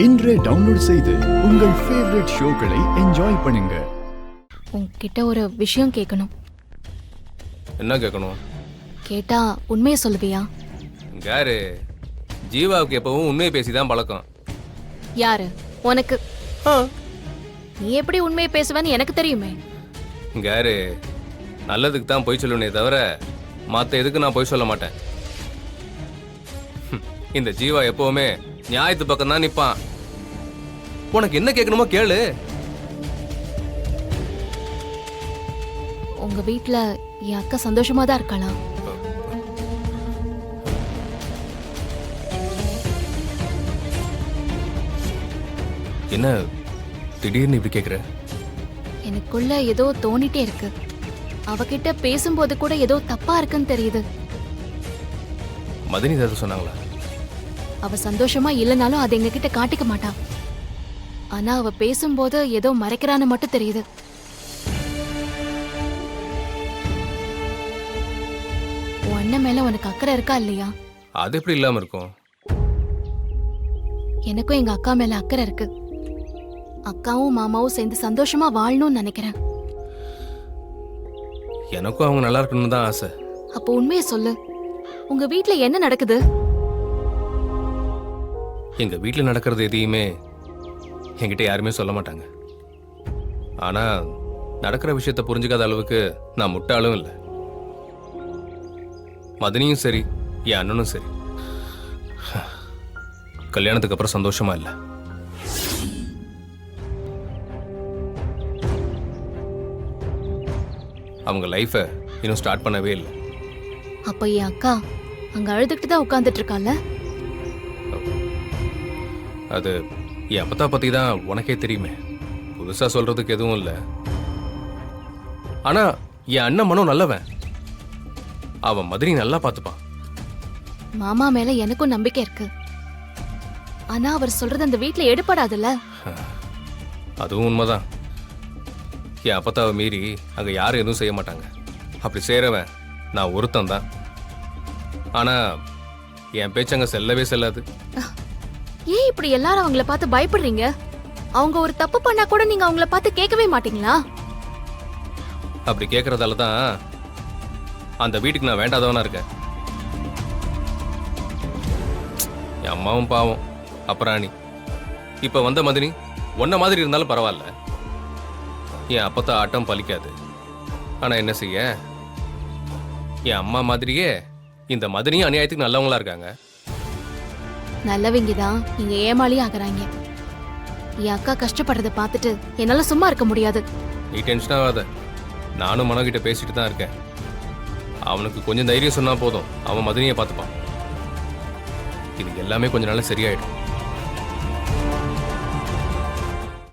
இன்றே டவுன்லோட் செய்து உங்கள் ஃபேவரட் ஷோக்களை என்ஜாய் பண்ணுங்க. உன்கிட்ட ஒரு விஷயம் கேட்கணும். என்ன கேட்கணும்? கேட்டா உண்மையை சொல்லுவியா? யாரு? ஜீவாவுக்கு எப்பவும் உண்மையை பேசிதான் பழக்கம். யாரு? உனக்கு. நீ எப்படி உண்மையை பேசுவேன்னு எனக்கு தெரியுமே. யாரு? நல்லதுக்கு தான் பொய் சொல்லுனே தவிர மற்ற எதுக்கு நான் பொய் சொல்ல மாட்டேன். இந்த ஜீவா எப்பவுமே நியாயத்து பக்கம் தான் நிப்பான். உனக்கு என்ன கேட்கணுமோ கேளு. உங்க வீட்ல என் அக்கா சந்தோஷமா தான் இருக்காளா? என்ன திடீர்னு இப்படி கேக்குற? எனக்குள்ள ஏதோ தோணிட்டே இருக்கு. அவகிட்ட பேசும்போது கூட ஏதோ தப்பா இருக்குன்னு தெரியுது. மதினி ஏதாவது சொன்னாங்களா? அவ சந்தோஷமா இல்லைனாலும் அதை எங்க கிட்ட காட்டிக்க மாட்டா. ஆனா அவ பேசும்போது ஏதோ மறைக்கிறான்னு மட்டும் தெரியுது. உன் அண்ணன் மேல உனக்கு அக்கறை இருக்கா இல்லையா? அது எப்படி இல்லாம இருக்கும்? எனக்கும் எங்க அக்கா மேல அக்கறை இருக்கு. அக்காவும் மாமாவும் சேர்ந்து சந்தோஷமா வாழணும்னு நினைக்கிறேன். எனக்கும் அவங்க நல்லா இருக்கணும்னு தான் ஆசை. அப்போ உண்மையை சொல்லு. உங்க வீட்ல என்ன நடக்குது? எங்க வீட்டுல நடக்கிறது எதையுமே என்கிட்ட யாருமே சொல்ல மாட்டாங்க. ஆனா நடக்கிற விஷயத்த புரிஞ்சுக்காத அளவுக்கு நான் முட்டாளும் இல்லை. மதனியும் சரி, என் அண்ணனும் சரி, கல்யாணத்துக்கு அப்புறம் சந்தோஷமா இல்லை. அவங்க லைஃபை இன்னும் ஸ்டார்ட் பண்ணவே இல்லை. அப்ப என் அக்கா அங்க அழுதுகிட்டு தான் உட்கார்ந்துட்டு இருக்கால? அது என் அப்பத்தா பத்தி தான் உனக்கே தெரியுமே. புதுசா சொல்றதுக்கு எதுவும் இல்லை. ஆனா என் அண்ணன் மனம் நல்லவன். அவன் மதுரை நல்லா பார்த்துப்பான். மாமா மேல எனக்கும் நம்பிக்கை இருக்கு. ஆனா அவர் சொல்றது அந்த வீட்ல எடுபடாதுல்ல. அதுவும் உண்மைதான். என் அப்பத்தாவை மீறி அங்க யாரும் எதுவும் செய்ய மாட்டாங்க. அப்படி செய்யறவன் நான் ஒருத்தன் தான். ஆனா என் பேச்சு அங்க செல்லவே செல்லாது. ஏன் இப்படி எல்லாரும் அவங்கள பார்த்து பயப்படுறீங்க? அவங்க ஒரு தப்பு பண்ணா கூட நீங்க அவங்கள பார்த்து கேட்கவே மாட்டீங்களா? அப்படி கேட்கறதால தான் அந்த வீட்டுக்கு நான் வேண்டாதவனா இருக்கேன். என் அம்மாவும் பாவம் அப்புறாணி. இப்ப வந்த மதினி ஒன்ன மாதிரி இருந்தாலும் பரவாயில்ல. என் அப்பத்தா ஆட்டம் பலிக்காது. ஆனா என்ன செய்ய, என் அம்மா மாதிரியே இந்த மதினியும் அநியாயத்துக்கு நல்லவங்களா இருக்காங்க. நல்லவங்க தான் நீங்க ஏமாளியே ஆகுறாங்க. என் அக்கா கஷ்டப்படுறத பார்த்துட்டு என்னால சும்மா இருக்க முடியாது. நீ டென்ஷன் ஆகாத. நானும் மனோகிட்ட பேசிட்டு தான் இருக்கேன். அவனுக்கு கொஞ்சம் தைரியம் சொன்னா போதும், அவன் மதினியை பார்த்துப்பான். இது எல்லாமே கொஞ்ச நாள் சரியாயிடும்.